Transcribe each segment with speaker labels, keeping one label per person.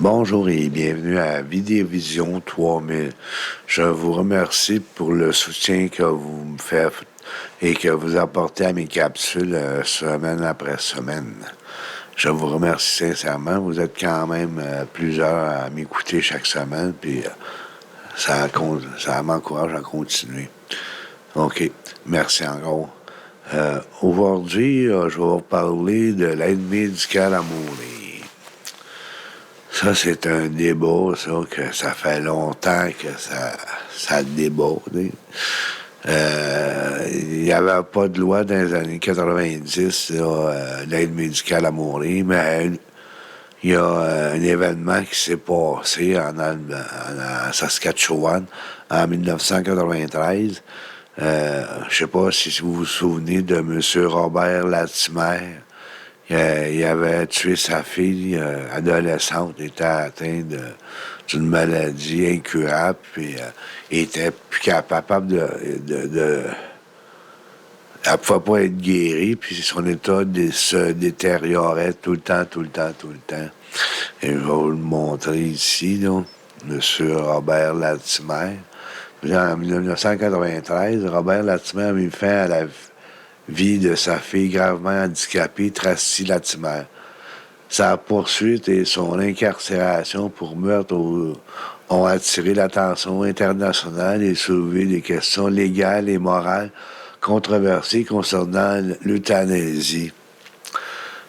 Speaker 1: Bonjour et bienvenue à Vidéovision 3000. Je vous remercie pour le soutien que vous me faites et que vous apportez à mes capsules semaine après semaine. Je vous remercie sincèrement. Vous êtes quand même plusieurs à m'écouter chaque semaine, puis ça m'encourage à continuer. OK. Merci encore. Aujourd'hui, je vais vous parler de l'aide médicale à mourir. Ça, c'est un débat, ça, que ça fait longtemps que ça déborde. Il n'y avait pas de loi dans les années 90, l'aide médicale à mourir, mais il y a un événement qui s'est passé en Saskatchewan en 1993. Je ne sais pas si vous vous souvenez de M. Robert Latimer. Il avait tué sa fille adolescente, était atteint d'une maladie incurable, puis il était plus capable elle ne pouvait pas être guérie, puis son état se détériorait tout le temps, tout le temps, tout le temps. Et je vais vous le montrer ici, là, M. Robert Latimer. En 1993, Robert Latimer a mis fin à la vie de sa fille gravement handicapée, Tracy Latimer. Sa poursuite et son incarcération pour meurtre ont attiré l'attention internationale et soulevé des questions légales et morales controversées concernant l'euthanasie.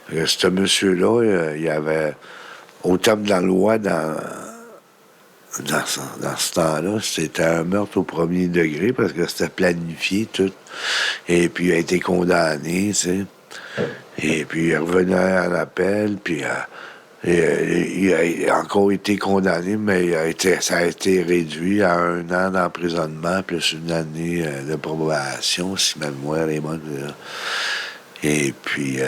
Speaker 1: Ce monsieur-là, il y avait, au terme de la loi, dans ce temps-là, c'était un meurtre au premier degré parce que c'était planifié tout. Et puis il a été condamné, tu sais. Et puis il revenait à l'appel, puis il a encore été condamné, mais ça a été réduit à 1 an d'emprisonnement plus 1 année de probation, si ma mémoire est bonne. Et puis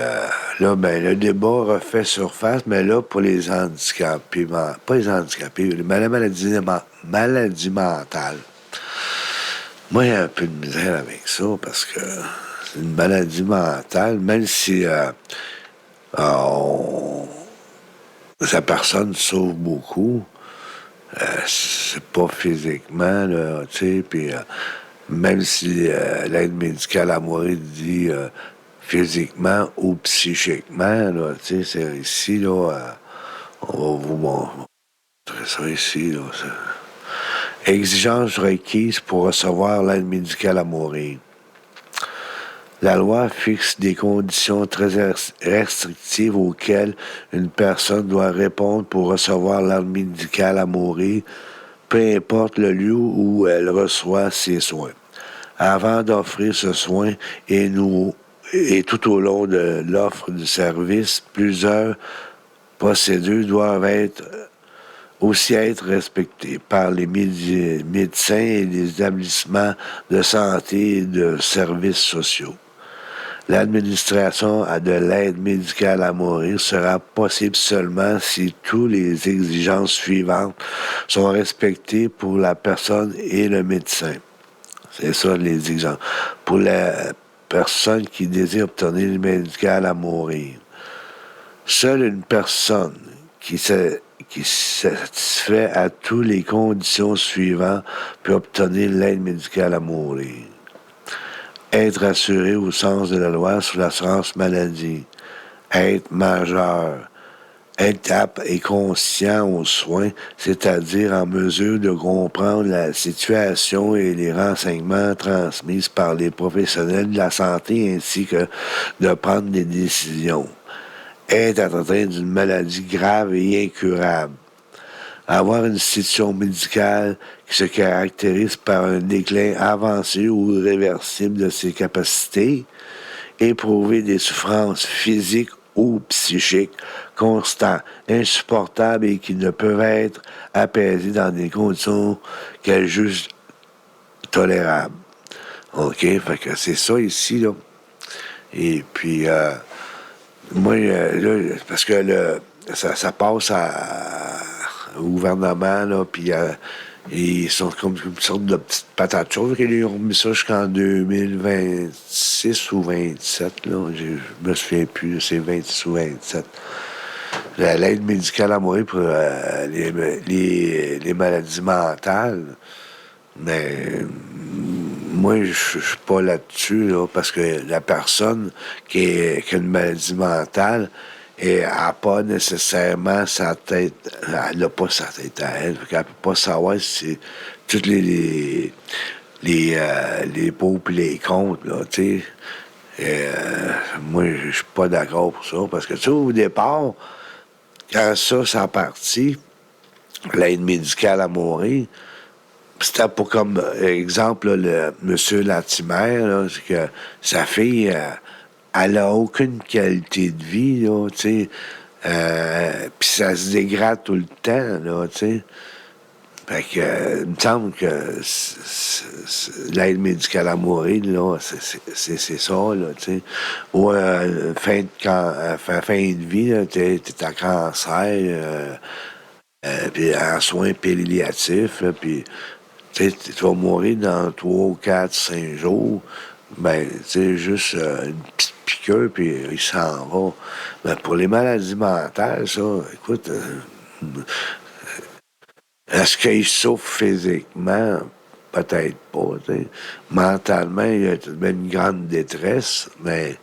Speaker 1: là, ben, le débat refait surface, mais là, pour les handicapés, pas les handicapés, les maladies mentales. Moi, il y a un peu de misère avec ça, parce que c'est une maladie mentale, même si sa personne sauve beaucoup, c'est pas physiquement, là, tu sais, puis même si l'aide médicale à mourir dit physiquement ou psychiquement, là, tu sais, c'est ici, là, on va vous montrer ça ici, là. Exigences requises pour recevoir l'aide médicale à mourir. La loi fixe des conditions très restrictives auxquelles une personne doit répondre pour recevoir l'aide médicale à mourir, peu importe le lieu où elle reçoit ses soins. Avant d'offrir ce soin et tout au long de l'offre du service, plusieurs procédures doivent aussi être respectées par les médecins et les établissements de santé et de services sociaux. L'administration de l'aide médicale à mourir sera possible seulement si toutes les exigences suivantes sont respectées pour la personne et le médecin. C'est ça les exigences. Pour la personne qui désire obtenir l'aide médicale à mourir, seule une personne qui satisfait à toutes les conditions suivantes peut obtenir l'aide médicale à mourir. Être assuré au sens de la loi sur l'assurance maladie, être majeur, être apte et conscient aux soins, c'est-à-dire en mesure de comprendre la situation et les renseignements transmis par les professionnels de la santé ainsi que de prendre des décisions. Être atteint d'une maladie grave et incurable. Avoir une situation médicale qui se caractérise par un déclin avancé ou irréversible de ses capacités, éprouver des souffrances physiques ou psychiques constantes, insupportables et qui ne peuvent être apaisées dans des conditions qu'elle juge tolérables. OK? Fait que c'est ça ici, là. Et puis, moi, là, parce que ça passe au gouvernement, là, puis ils sont comme une sorte de petite patate chaude. Ils ont mis ça jusqu'en 2026 ou 27, là. Je me souviens plus, c'est 26 ou 27. l'aide médicale à mourir pour les maladies mentales, mais moi, je suis pas là-dessus, là, parce que la personne qui a une maladie mentale, elle n'a pas nécessairement sa tête, elle n'a pas sa tête à elle, fait qu'elle peut pas savoir si c'est toutes les pots et les comptes, là, tu sais. Moi, je suis pas d'accord pour ça, parce que, tu sais, au départ, quand ça a parti, l'aide médicale à mourir, c'était pas comme exemple, là, le monsieur Latimer, là, c'est que sa fille, elle a aucune qualité de vie, là, tu sais. Puis ça se dégrade tout le temps, là, tu sais. Fait que, il me semble que l'aide médicale à mourir, là, c'est ça, là, tu sais. Ou fin de vie, là, t'es à cancer, puis en soins palliatifs, puis tu vas mourir dans 3, 4, 5 jours. Ben, tu juste une petite piqûre, puis il s'en va. Ben, pour les maladies mentales, ça, écoute, est-ce qu'il souffre physiquement? Peut-être pas. T'sais. Mentalement, il y a une grande détresse, mais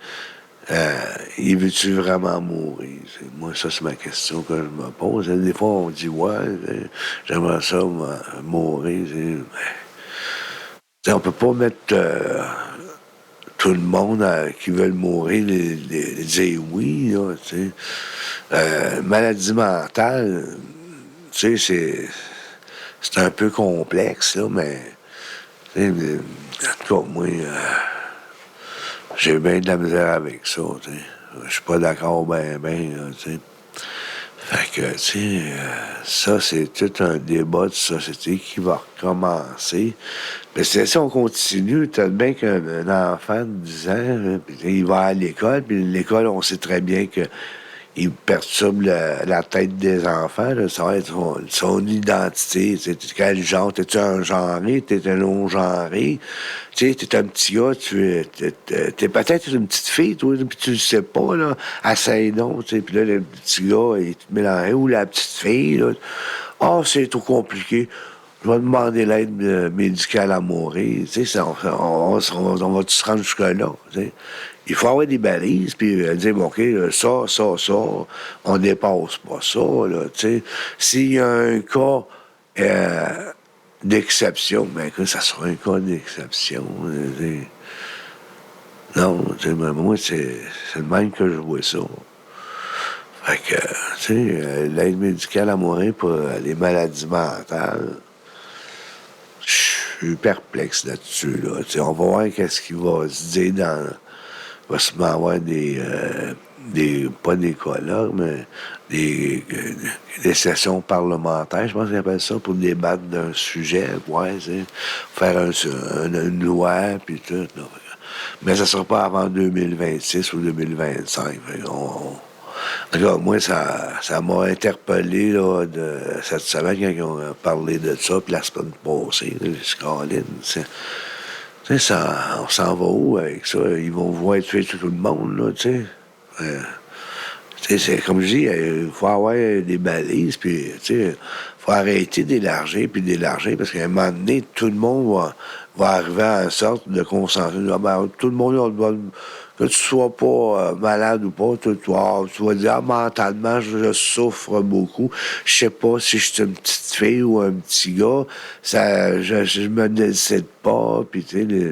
Speaker 1: il veut-tu vraiment mourir? Moi, ça, c'est ma question que je me pose. Des fois, on dit, ouais, j'aimerais ça mourir. On peut pas mettre tout le monde qui veut mourir dire oui. Là, maladie mentale, c'est un peu complexe, là, mais en tout cas, moi, j'ai bien de la misère avec ça. Je suis pas d'accord ben, tu sais. Fait que, tu sais, ça, c'est tout un débat de société qui va recommencer. Mais si on continue, t'as bien qu'un enfant de 10 ans, là, puis il va à l'école, puis l'école, on sait très bien que il perturbe la tête des enfants, là, ça va être son identité. T'es quel genre? T'es-tu un genré? T'es un non-genré? Tu sais, t'es un petit gars, t'es peut-être une petite fille, toi, puis tu le sais pas, là, à 16 ans, tu sais, puis là, le petit gars, il te mélange, ou la petite fille, là, ah, c'est trop compliqué. Je vais demander l'aide médicale à mourir. Tu sais, on va se rendre jusque-là. Tu sais. Il faut avoir des balises, puis dire, bon, OK, ça, on dépasse pas ça. Là, tu sais. S'il y a un cas d'exception, ben, que ça sera un cas d'exception. Non, tu sais, moi, c'est le même que je vois ça. Fait que, tu sais, l'aide médicale à mourir pour les maladies mentales, je suis perplexe là-dessus. Là. On va voir qu'est-ce qu'il va se dire dans. Il va se avoir pas des colloques, mais des sessions parlementaires, je pense qu'ils appellent ça, pour débattre d'un sujet, ouais, faire une loi, puis tout. Là. Mais ça ne sera pas avant 2026 ou 2025. En tout cas, moi, ça m'a interpellé là, cette semaine quand ils ont parlé de ça, puis la semaine passée, là, Caroline, on s'en va où avec ça? Ils vont vouloir tuer tout le monde, là, tu sais. C'est comme je dis, il faut avoir des balises, puis il faut arrêter d'élargir, parce qu'à un moment donné, tout le monde va arriver à une sorte de consensus. Ah, ben, tout le monde doit, que tu sois pas malade ou pas, tu vas dire, ah, mentalement, je souffre beaucoup. Je sais pas si je suis une petite fille ou un petit gars, je me décide pas, puis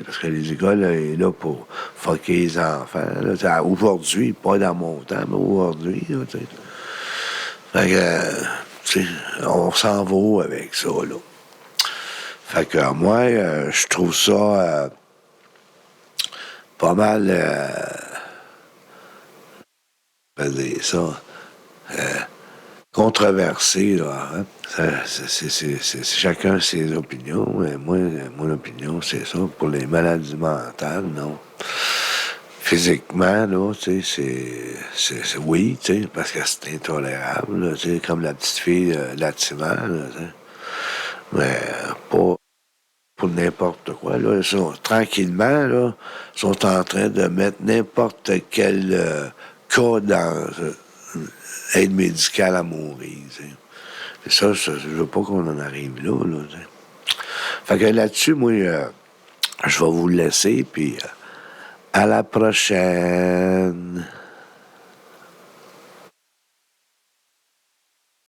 Speaker 1: parce que les écoles, là, est là pour fucker les enfants. Là, aujourd'hui, pas dans mon temps, mais aujourd'hui, là, tu sais. Fait que, on s'en va où avec ça, là. Fait que moi, je trouve ça pas mal, je vais dire ça, controversé, là. Hein? Chacun ses opinions, mais moi, mon opinion, c'est ça. Pour les maladies mentales, non. Physiquement, là, tu sais, c'est oui, tu sais, parce que c'est intolérable, là, tu sais, comme la petite fille Latimer, là, tu sais. Mais pas pour n'importe quoi, là. Ils sont, tranquillement, là, sont en train de mettre n'importe quel cas aide médicale à mourir. T'sais. C'est ça, je veux pas qu'on en arrive là. T'sais. Fait que là-dessus, moi, je vais vous laisser, puis à la prochaine.